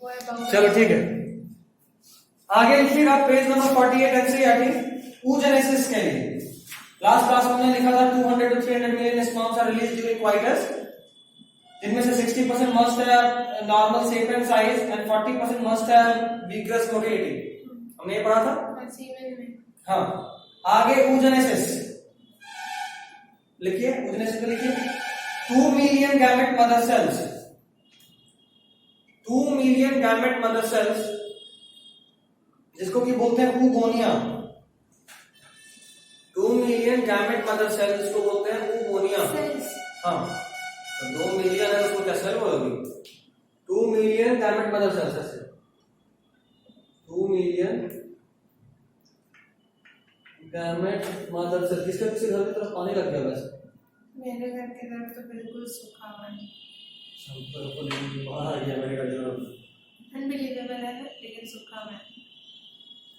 चलो ठीक है, आगे लिखिएगा पेज नंबर 48 एनसीईआरटी oogenesis के लिए। लास्ट क्लास में हमने लिखा था 200 to 300 million sperms are released during coitus, जिनमें से 60% must have normal shape and size and 40% must have vigorous motility. हमने ये पढ़ा था। हाँ, आगे oogenesis लिखिए, oogenesis में लिखिए 2 million gamete mother cells, 2 million gamete mother cells जिसको कि बोलते हैं oogonia, 2 million gamete mother cell जिसको बोलते हैं oogonia। हाँ, तो 2 मिलियन है उसको क्या सेल बोलोगे? 2 मिलियन गैमेट मदर सेल्स ऐसे, 2 मिलियन गैमेट मदर सेल। किसके किसी घर की तरफ पानी लग गया? वैसे मेरे घर के तरफ तो बिल्कुल सूखा हुआ है। बाहर गया मेरे घर जरूर, अनबिलीवेबल है लेकिन सूखा हुआ है।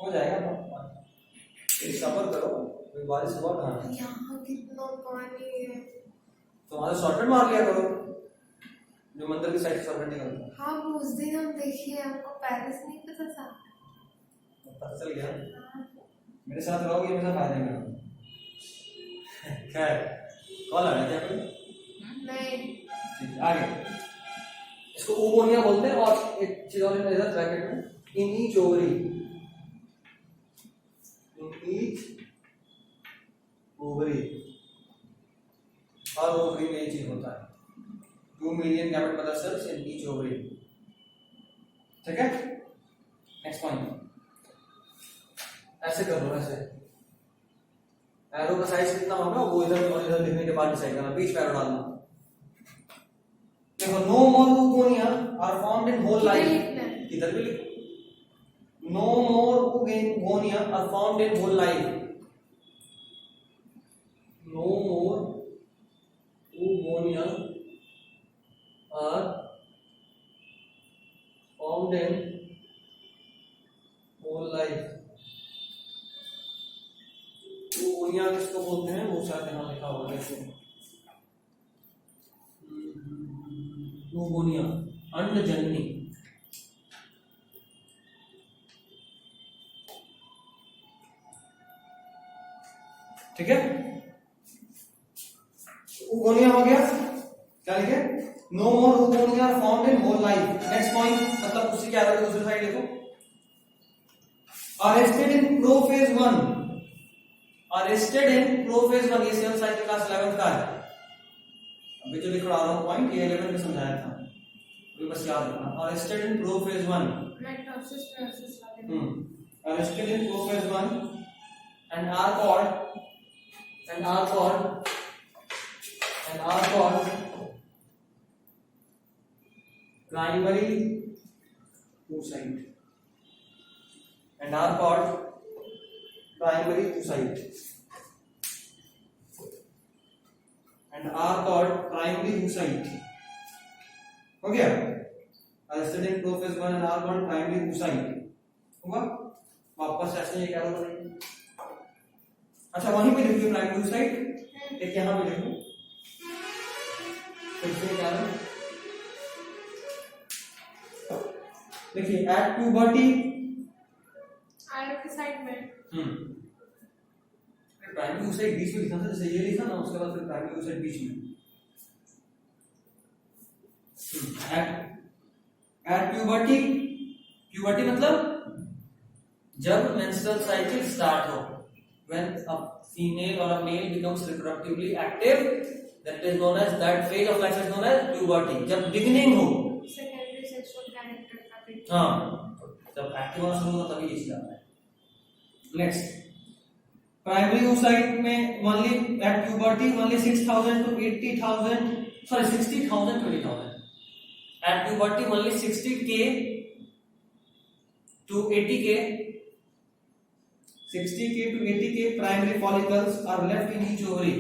हो जाएगा, एक सफर करो, कोई बारिश हुआ कहाँ? यहाँ कितना पानी है। तुम्हारे शॉर्टकट मार लिया करो, जो मंदिर की साइड से शॉर्टकट निकलता है। हाँ, उस दिन हम देखिए, हमको पेरिस नहीं पता था। पता चल गया। मेरे साथ रहोगे हमेशा फायदे में रहोगे। क्या है, कॉल आ रहा है क्या कोई? नहीं, ठीक है, आगे इसको oogonia बोलते हैं। और एक चीज और इधर ब्रैकेट में, in each ovary, in each ovary, her ovary में ये चीज होता है। 2 million gamete mother sales in each ovary. ठीक है, नेक्स्ट पॉइंट ऐसे कर लो, ऐसे एरो का साइज कितना होगा वो इधर और इधर लिखने के बाद डिसाइड करना, बीच में एरो डालना। देखो, no more oogonia are found in whole life, इधर भी लिखो, no more oogonia are found in whole life, no more oogonia are found in whole life. oogonia किसको बोलते हैं वो शायद यहाँ लिखा होगा, देखो oogonia, अंडजननी। ठीक है, oogonia हो गया। क्या लिखे? No more oogonia are found in whole life. Next point, मतलब उसी के आगे दूसरी साइड देखो, arrested in prophase 1, arrested in prophase 1, ये सेल साइकिल क्लास 11th का है। अभी जो लिख रहा हूं पॉइंट, ये 11th में समझाया था, अभी बस याद रखना। Arrested in prophase 1, mitosis process वाले। Arrested in prophase 1 and are called primary oocyte, and are called primary oocyte, and are called primary oocyte। हो गया, arrested in prophase 1 and are called primary oocyte होगा। वापस ऐसे ये क्या होगा? अच्छा, वहीं पे लिखिए प्राइमरी oocyte, एक यहाँ पे लिखो, फिर से क्या है देखिए, एट प्यूबर्टी, आर के साइड में प्राइमरी oocyte बीच में लिखा था, जैसे ये लिखा ना, उसके बाद फिर प्राइमरी oocyte बीच में। एट प्यूबर्टी, प्यूबर्टी मतलब जब मेंस्ट्रुअल साइकिल स्टार्ट हो, when a female or a male becomes reproductively active, that is known as, that phase of life is known as puberty। जब beginning हो, सेकेंडरी सेक्सुअल कैरेक्टर का भी। हाँ, जब active होना शुरू होता तभी ये चीज आता है। नेक्स्ट, प्राइमरी oocyte में only at puberty only 6,000 to 80,000, sorry 60,000 to 80,000, at puberty only 60k to 80k, 60k to 80k primary follicles are left in each ovary,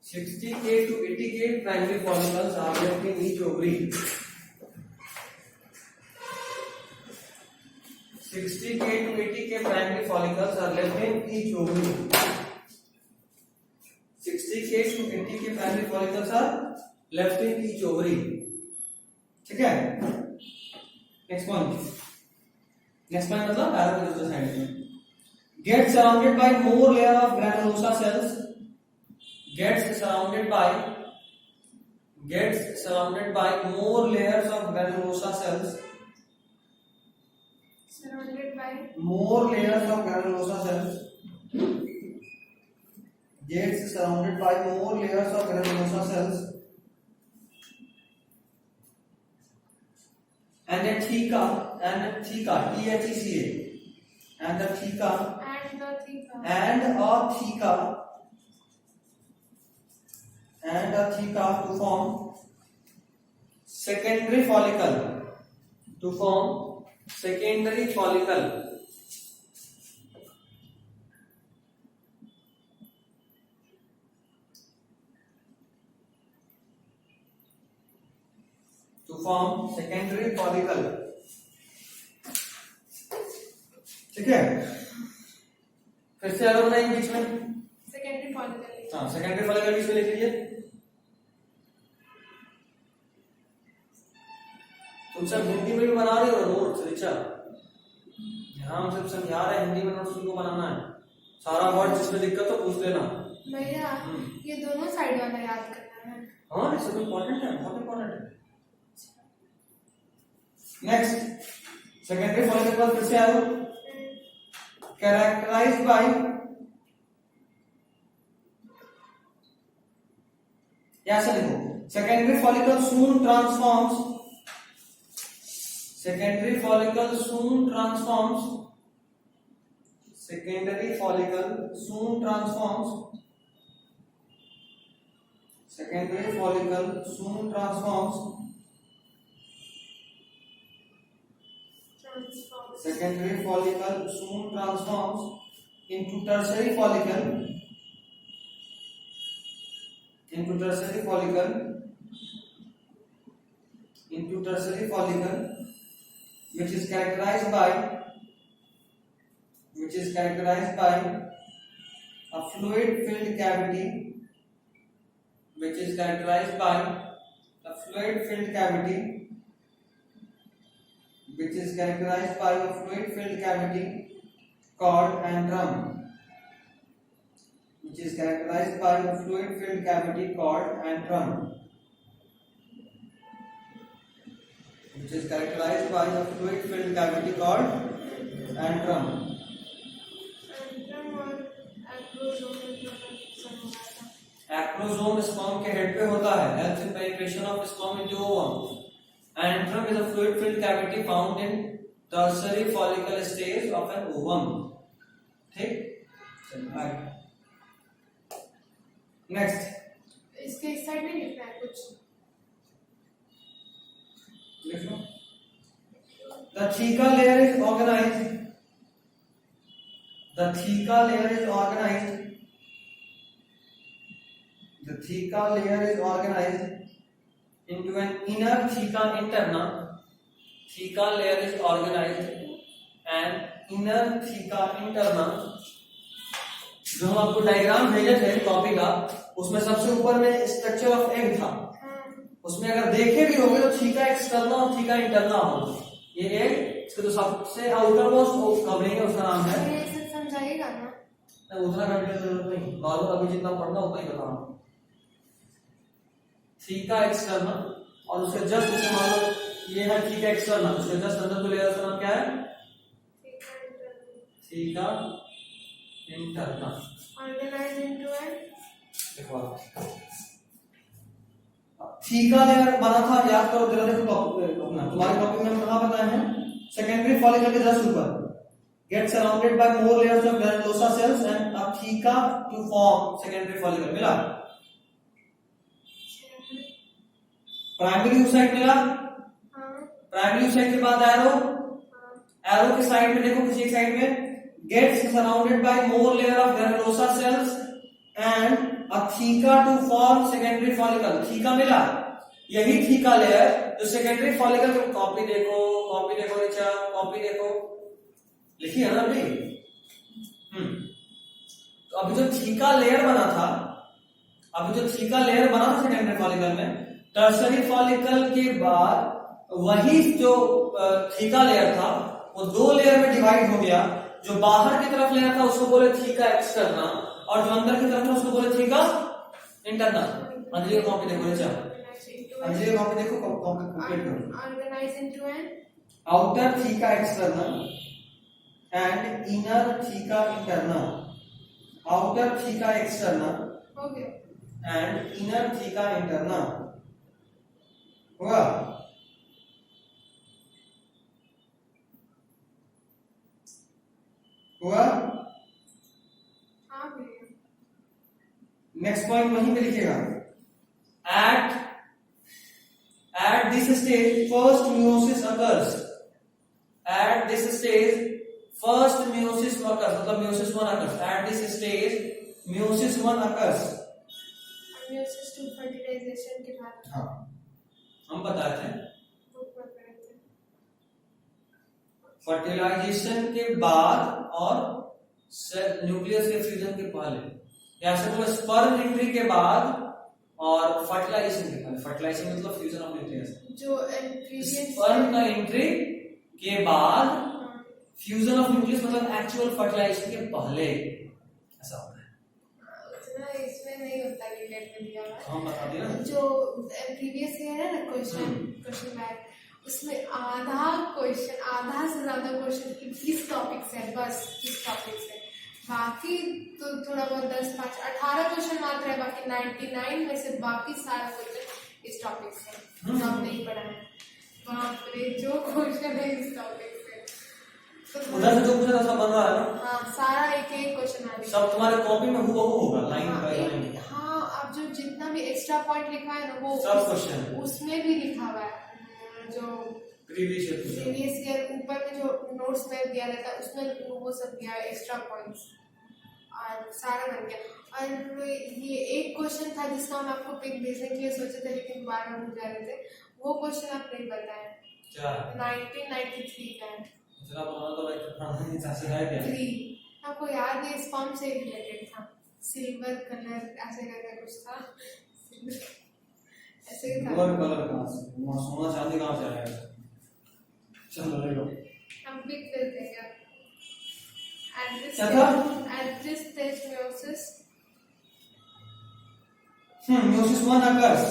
60k to 80k primary follicles are left in each ovary, 60k to 80k primary follicles are left in each ovary, 60k to 80k primary follicles are left in each ovary। ठीक है, next point मतलब arrow के दूसरे side में gets surrounded by more layer of granulosa cells gets surrounded by more layers of granulosa cells Surrounded by more layers of granulosa cells gets surrounded by more layers of granulosa cells and the theca THECA and the theca to form secondary follicle ठीक है। फिर से अलग बनाएंगे बीच में secondary follicle. हाँ secondary follicle बीच में लिख लीजिए। तुम सब हिंदी में भी बना रहे हो नोट्स रिचा, यहाँ हम सब समझा रहे हैं हिंदी में नोट्स तुमको बनाना है। सारा वर्ड जिसमें दिक्कत हो पूछ लेना भैया। ये दोनों साइड वाला याद करना है। हाँ ये सब इम्पोर्टेंट है, बहुत इम्पोर्टेंट है। नेक्स्ट सेकेंडरी फॉलिकल पर फिर से आओ। characterized by ऐसे लिखो secondary follicle soon transforms secondary follicle soon transforms secondary follicle soon transforms secondary follicle soon transforms secondary follicle soon transforms into tertiary follicle which is characterized by a fluid filled cavity which is characterized by a fluid filled cavity called antrum Acrosome sperm के head पे होता है, helps in penetration of sperm into ovum. Antrum is a fluid-filled cavity found in tertiary follicle stage of an ovum. ठीक? Next. इसके इस side में लिखना है कुछ। लिखो। The theca layer is organized. The theca layer is organized into an inner theca interna. Theca layer is organized and inner theca interna. जो हम आपको डायग्राम भेजे थे कॉपी का, उसमें सबसे ऊपर में स्ट्रक्चर ऑफ एग था। उसमें अगर देखे भी होंगे तो थीका एक्सटर्ना और थीका इंटरना होगा। ये एग इसका जो सबसे आउटर मोस्ट कवरिंग है उसका नाम है। ये सब समझाइएगा ना? उतना करने की जरूरत नहीं, नॉर्मल अभी जितना पढ़ना उतना ही बताना। थीका एक्सटर्ना और उसके जस्ट जैसे मान लो ये है थीका एक्सटर्ना, उसके जस्ट अंदर जो लेयर उसका नाम क्या है? Theca interna. Organise into an देखो थीका लेयर बना था, याद करो जरा। देखो अपना तुम्हारी कॉपी में कहां बताया है? सेकेंडरी फॉलिकल के जस्ट ऊपर get surrounded by more layers of granulosa cells and a theca to form secondary follicle। मिला? प्राइमरी साइड मिला? प्राइमरी साइड के बाद एरो के साइड में देखो, किसी एक साइड में gets surrounded by more layer of granulosa cells and a theca to form secondary follicle। theca मिला? यही थीका लेयर जो सेकेंडरी फॉलिकल। तुम कॉपी देखो नीचा, कॉपी देखो लिखी है ना अभी। तो अभी जो थीका लेयर बना था सेकेंडरी फॉलिकल में, टर्सरी फॉलिकल के बाद वही जो थीटा लेयर था वो दो लेयर में डिवाइड हो गया। जो बाहर की तरफ लेयर था उसको बोले थीटा एक्सटर्नल और जो अंदर की तरफ था उसको बोले थीटा इंटरनल। अंजलि कॉपी देखो अच्छा, अंजलि कॉपी देखो, कंप्लीट करो। Organise into an outer theta external and inner theta internal. Outer theta external हो गया एंड इनर थीटा इंटरनल हुआ। हुआ। हाँ भैया नेक्स्ट पॉइंट वहीं पे लिखेगा। At this stage first meiosis occurs. At this stage first meiosis occurs, मतलब meiosis 1 occurs. At this stage meiosis 1 occurs. meiosis two fertilisation के बाद हाँ हम बताए थे बुक में पढ़े थे। फर्टिलाइजेशन के बाद और न्यूक्लियस के फ्यूजन के पहले, या से बोले स्पर्म एंट्री के बाद और फर्टिलाइजेशन के पहले। फर्टिलाइजेशन मतलब फ्यूजन ऑफ न्यूक्लियस। जो प्रीवियस स्पर्म का एंट्री के बाद फ्यूजन ऑफ न्यूक्लियस मतलब एक्चुअल फर्टिलाइजेशन के पहले ऐसा होता है। उतना इसमें नहीं होता रिलेट में दिया हुआ है। हम बता दिया ना। जो प्रीवियस ईयर है ना क्वेश्चन बैंक, उसमें आधा से ज्यादा क्वेश्चन इस टॉपिक से है, बस इस टॉपिक से। बाकी तो थोड़ा बहुत 10, 5, 18 क्वेश्चन मात्र है, बाकी 99 में से बाकी सारा क्वेश्चन इस टॉपिक से जो हम नहीं पढ़ा है। बाप रे जो क्वेश्चन है इस टॉपिक से तो उधर से जो कुछ ऐसा बन रहा है ना, हाँ सारा एक क्वेश्चन आ रही सब तुम्हारे कॉपी में हुबहू होगा, लाइन बाय लाइन। हाँ अब जो जितना भी एक्स्ट्रा पॉइंट लिखा है ना वो सब क्वेश्चन उसमें भी लिखा हुआ है। जो प्रीवियस ईयर ऊपर में जो नोट्स में दिया रहता है उसमें वो सब दिया है एक्स्ट्रा पॉइंट्स और सारा बन गया। और ये एक क्वेश्चन था जिसका हम आपको पिक भेजने के लिए सोचे थे लेकिन बार बार भूल जा रहे थे, वो क्वेश्चन आप नहीं बताए। क्या 1993 का है। जरा बना तो भाई ऐसे है क्या? 3 आपको याद है, इस फॉर्म से रिलेटेड था। सिल्वर कलर ऐसे करके कुछ था, ऐसे ही था। सिल्वर कलर कहां से, वहां सोना चांदी कहां से आएगा? चलो ले लो। हम पिक कर देंगे। क्या था? At this stage meiosis meiosis 1 occurs.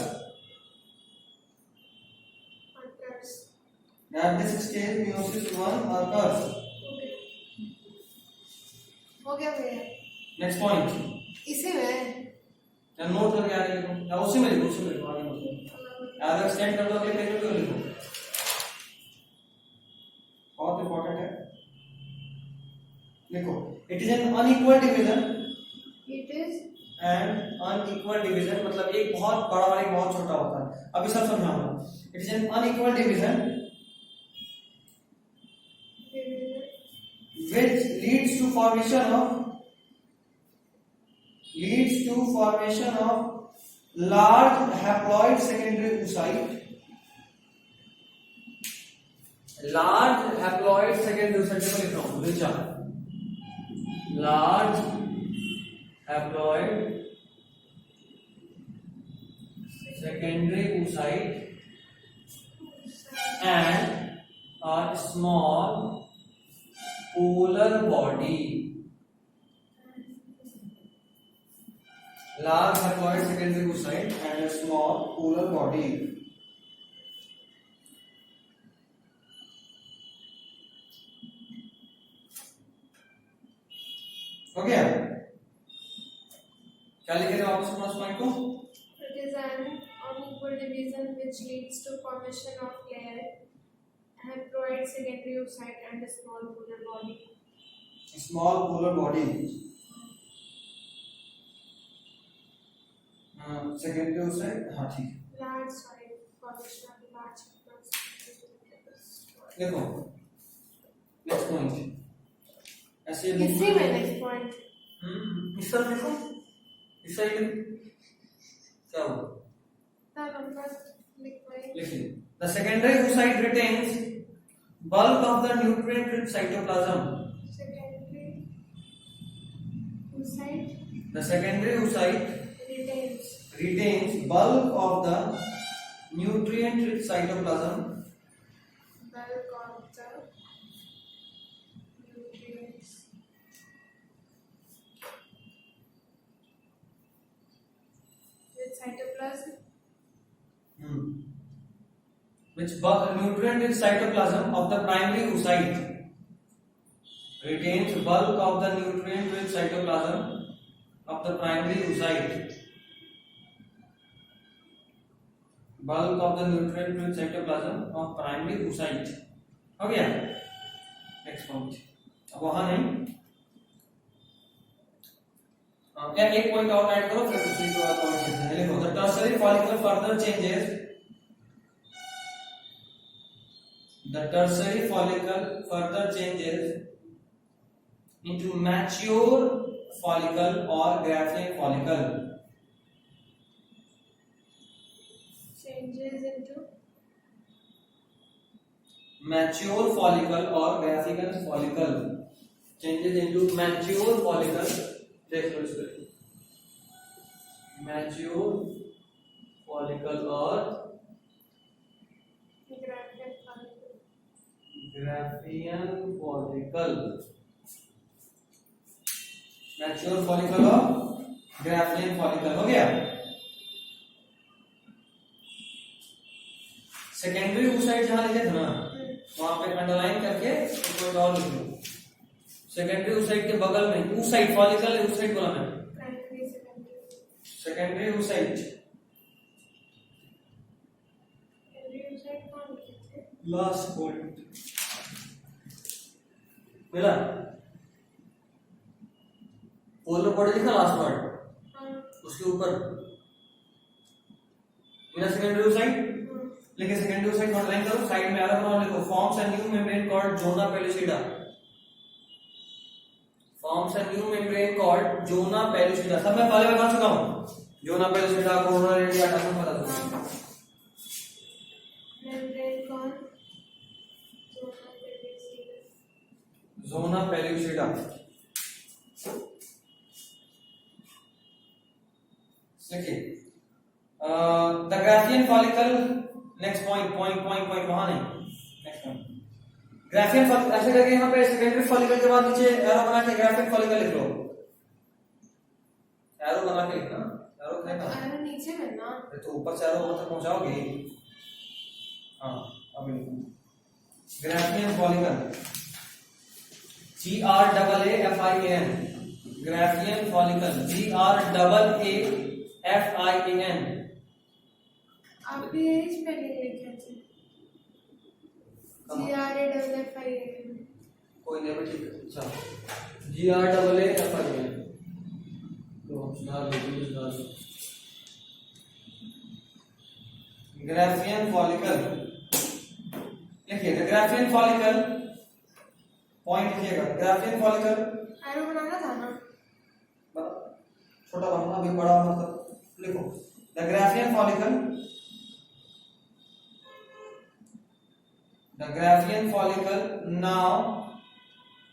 occurs. At this stage meiosis 1 occurs. हो गया भैया। नेक्स्ट पॉइंट इसी में या नोट करके आगे लिखो, या उसी में लिखो, उसी में लिखो, आगे मत लिखो। याद एक्सटेंड कर दो, अगले पेज में क्यों लिखो? बहुत इंपॉर्टेंट है, लिखो। It is an unequal division. It is and unequal division मतलब एक बहुत बड़ा और एक बहुत छोटा होता है। अभी सब समझाऊंगा। It is an unequal division which leads to formation of large haploid secondary oocyte. Large haploid secondary oocyte को लिख रहा हूँ, लिखा large haploid secondary oocyte and a small polar body. Large haploid secondary oocyte and a small polar body. हो गया? क्या लिखेगा वापस अपना पॉइंट को? It is an unequal division which leads to formation of layer haploid secondary oocyte and a small polar body. Small polar body. secondary oocyte, हाँ ठीक है। Large sorry formation of large haploid. देखो next point ऐसे इसी में next point इस तरह देखो, इस साइड क्या हो तब हम बस लिखवाएंगे। लिखिए the secondary oocyte retains bulk of the nutrient rich cytoplasm. Secondary oocyte The secondary oocyte retains retains bulk of the nutrient rich cytoplasm bulk of the nutrients with cytoplasm. Which nutrient in cytoplasm of the primary oocyte retains bulk of the nutrient with cytoplasm of the primary oocyte. Bulk of the nutrient with cytoplasm of primary oocyte. हो गया? Next point. अब वहां नहीं, क्या एक point और add करो फिर दूसरी को पॉइंट से लिखो. The tertiary follicle further changes. The tertiary follicle further changes into mature follicle or Graafian follicle. Changes into Mature follicle or Graafian follicle. Changes into mature follicle. देख लो इसको. Mature follicle or Graafian follicle. Graafian follicle. Mature follicle और Graafian follicle. हो गया? Secondary oocyte जहां लिखे थे ना, वहां पे अंडरलाइन करके कोई और लिख लो. सेकेंडरी oocyte के बगल में oocyte follicle है, oocyte बोला मैंने. Primary, secondary. Secondary oocyte. Secondary oocyte कौन लिखे थे? लास्ट पॉइंट मिला. पोलर बॉडी लिखा लास्ट वर्ड, हाँ. उसके ऊपर मिला सेकेंडरी oocyte. लेकिन सेकेंडरी oocyte अंडरलाइन करो, साइड में एरो बनाओ, लिखो forms a new membrane called zona pellucida. Forms a new membrane called zona pellucida. सब मैं पहले बता चुका हूं. जोना पेलिसिडा, कोरोना रेडिया, सब बता चुका हूं. Membrane कौन? Zona pellucida. देखिए the Graafian follicle. Next point वहां नहीं. Next point graafian follicle. ऐसे करके यहां पे सेकेंडरी फॉलिकल के बाद नीचे एरो बना के ग्राफियन फॉलिकल लिख लो. एरो बना के लिखना. एरो है ना, एरो नीचे में ना, तो ऊपर से एरो तक पहुंचाओगे. हाँ अभी लिखो Graafian follicle. GRAAFIAN. Graafian follicle. GRAAFIAN. आप भी यही स्पेलिंग लिखे थे. GRAAFIAN. कोई नहीं बेटी. अच्छा GRAAFIAN. तो सुधार लीजिए, सुधार. ग्राफियन फॉलिकल लिखिए. ग्राफियन फॉलिकल पॉइंट लिखिएगा. ग्राफियन फॉलिकल एरो बनाना था ना, छोटा बनना, अभी बड़ा मतलब लिखो. The Graafian follicle. The Graafian follicle now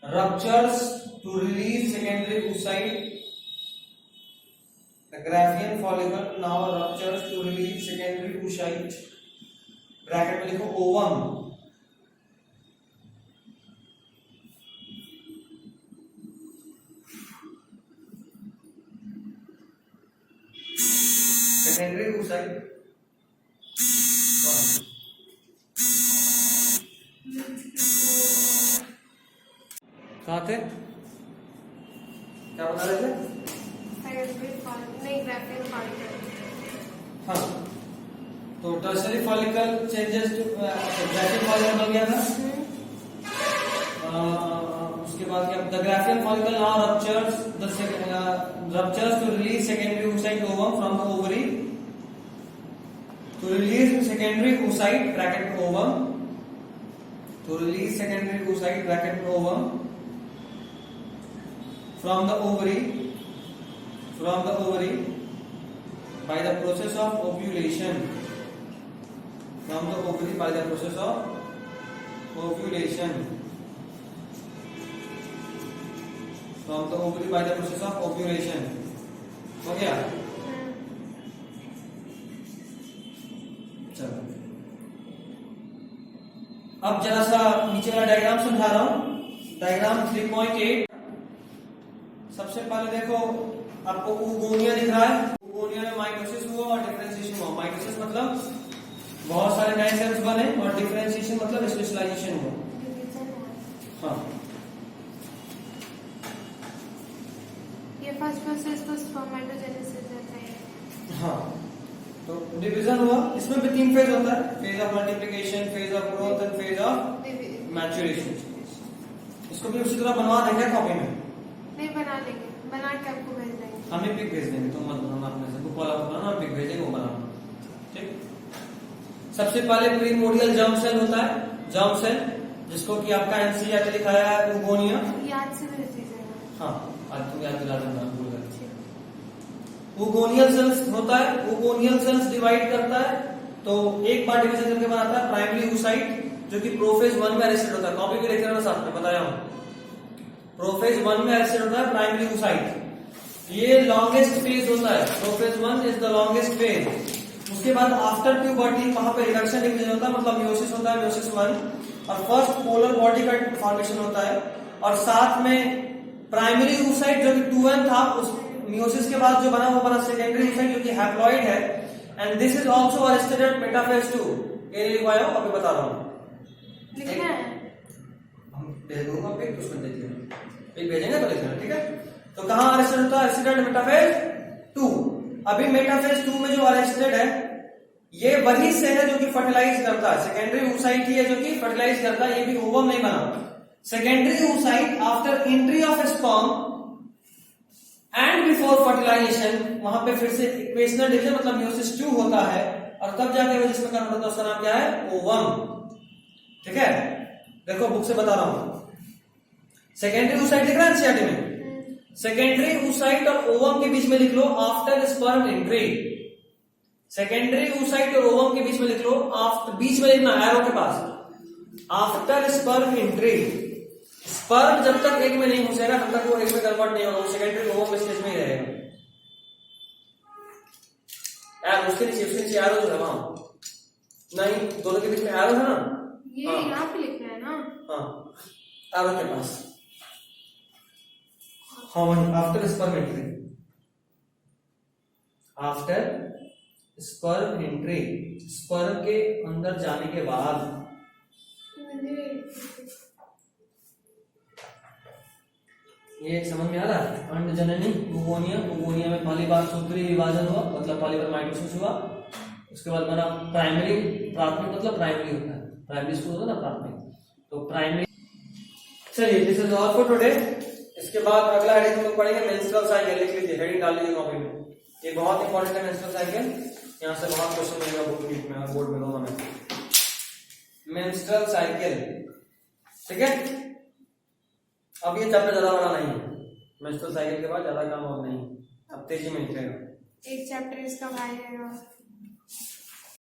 ruptures to release secondary oocyte. The Graafian follicle now ruptures to release secondary oocyte. Bracket में लिखो ओवम. सेकेंडरी oocyte कहाँ थे? क्या बता रहे थे? secondary follicle नहीं, Graafian follicle. हाँ, तो tertiary follicle changes to Graafian follicle बन गया था. उसके बाद क्या? The Graafian follicle now ruptures to release secondary oocyte ovum from the ovary. To release secondary oocyte bracket ovum. To release secondary oocyte bracket ovum from the ovary by the process of ovulation. From the ovary by the process of ovulation. From the ovary by the process of ovulation. हो गया? चलो अब जरा सा नीचे वाला diagram समझा रहा हूं। डायग्राम 3.8। सबसे पहले देखो आपको ऊगोनिया दिख रहा है। ऊगोनिया में माइटोसिस हुआ और डिफरेंशिएशन हुआ। माइटोसिस मतलब बहुत सारे नए सेल्स बने और डिफरेंशिएशन मतलब स्पेशलाइजेशन हुआ। हाँ, ये फर्स्ट प्रोसेस तो स्पर्मेटोजेनेसिस रहता है। हाँ, तो डिवीजन हुआ। इसमें भी 3 फेज होता है, phase of multiplication, phase of growth and phase of maturation. इसको भी उसी तरह बनवा देंगे कॉपी में। नहीं बना लेंगे, बना के आपको भेज देंगे। हमें पिक भेज देंगे, तुम मत बनाना अपने से, बुक वाला बनाना, पिक भेजेंगे वो बनाना। ठीक। सबसे पहले प्रीमोडियल जर्म सेल होता है, जर्म सेल, जिसको कि आपका एनसीईआरटी लिखाया है ऊगोनिया। याद से भेज दीजिएगा। हाँ, आज तुम याद दिला देना, भूल गए। ऊगोनियल सेल्स होता है। ऊगोनियल सेल्स डिवाइड करता है, तो एक बार डिवीजन करके बनाता है प्राइमरी oocyte, जो कि प्रोफेज 1 में अरेस्टेड होता है। कॉपी भी लेकर आना साथ में, बताया हूं। प्रोफेज 1 में अरेस्टेड होता है प्राइमरी oocyte। ये लॉन्गेस्ट फेज होता है। Prophase 1 is the longest phase. उसके बाद आफ्टर प्यूबर्टी वहां पे रिडक्शन डिवीजन होता है, मतलब म्योसिस होता है, म्योसिस 1, और फर्स्ट पोलर बॉडी का फॉर्मेशन होता है। और साथ में प्राइमरी oocyte जो कि 2n था, उस म्योसिस के बाद जो बना वो बना सेकेंडरी oocyte जो कि हैप्लॉइड है। And this is also arrested at metaphase 2। ये लिखवाया हूं, अभी बता रहा हूं। लिखना है, हम भेज दूंगा पिक, उसमें देखिए, पिक भेजेंगे तो लिखना, ठीक है। तो कहां अरेस्टेड होता है? Arrested metaphase 2। अभी मेटाफेज 2 में जो अरेस्टेड है, ये वही सेल है जो कि फर्टिलाइज करता है। सेकेंडरी oocyte ही है जो कि फर्टिलाइज करता है। ये भी ओवम नहीं बना। Secondary oocyte after entry of sperm and before fertilisation, वहां पे फिर से इक्वेशनल डिवीजन मतलब म्योसिस 2 होता है, और तब जाके वो जिसमें कन्वर्ट होता है उसका नाम क्या है? ओवम। ठीक है, देखो बुक से बता रहा हूं। सेकेंडरी oocyte दिख रहा है एनसीईआरटी में? सेकेंडरी oocyte और ओवम के बीच में लिख लो after sperm entry. Secondary oocyte और ओवम के बीच में लिख लो, आफ्टर, बीच में लिखना एरो के पास, आफ्टर स्पर्म एंट्री। स्पर्म जब तक एग में नहीं घुसेगा तब तक वो एग में कन्वर्ट नहीं होगा, वो सेकेंडरी ओवम स्टेज में ही रहेगा। यार उसके नीचे एरो जो है वहां, नहीं, दोनों के बीच में एरो है ना, ये यहाँ पे लिखना है ना। हाँ, एरो के पास। हाँ, वही after sperm entry. After sperm entry, sperm के अंदर जाने के बाद। ये समझ में आ रहा है? अंडजननी ऊगोनिया। ऊगोनिया में पहली बार सूत्री विभाजन हुआ, मतलब पहली बार माइटोसिस हुआ। उसके बाद बना प्राइमरी, प्राथमिक मतलब प्राइमरी होता है, प्राइमरी स्कूल होता है ना, प्राथमिक, तो प्राइमरी। चलिए, this is all for today. इसके बाद अगला हेडिंग हम लोग पढ़ेंगे मेंस्ट्रुअल साइकिल। लिख लीजिए, हेडिंग डाल लीजिए कॉपी में। ये बहुत इंपॉर्टेंट है मेंस्ट्रुअल साइकिल, यहाँ से बहुत क्वेश्चन मिलेगा बुक में और बोर्ड में दोनों में। मेंस्ट्रुअल साइकिल, ठीक है। अब ये चैप्टर ज्यादा बड़ा नहीं है, मेंस्ट्रुअल साइकिल के बाद ज्यादा काम और नहीं, अब तेजी में निकलेगा। एक चैप्टर इसका भाई है।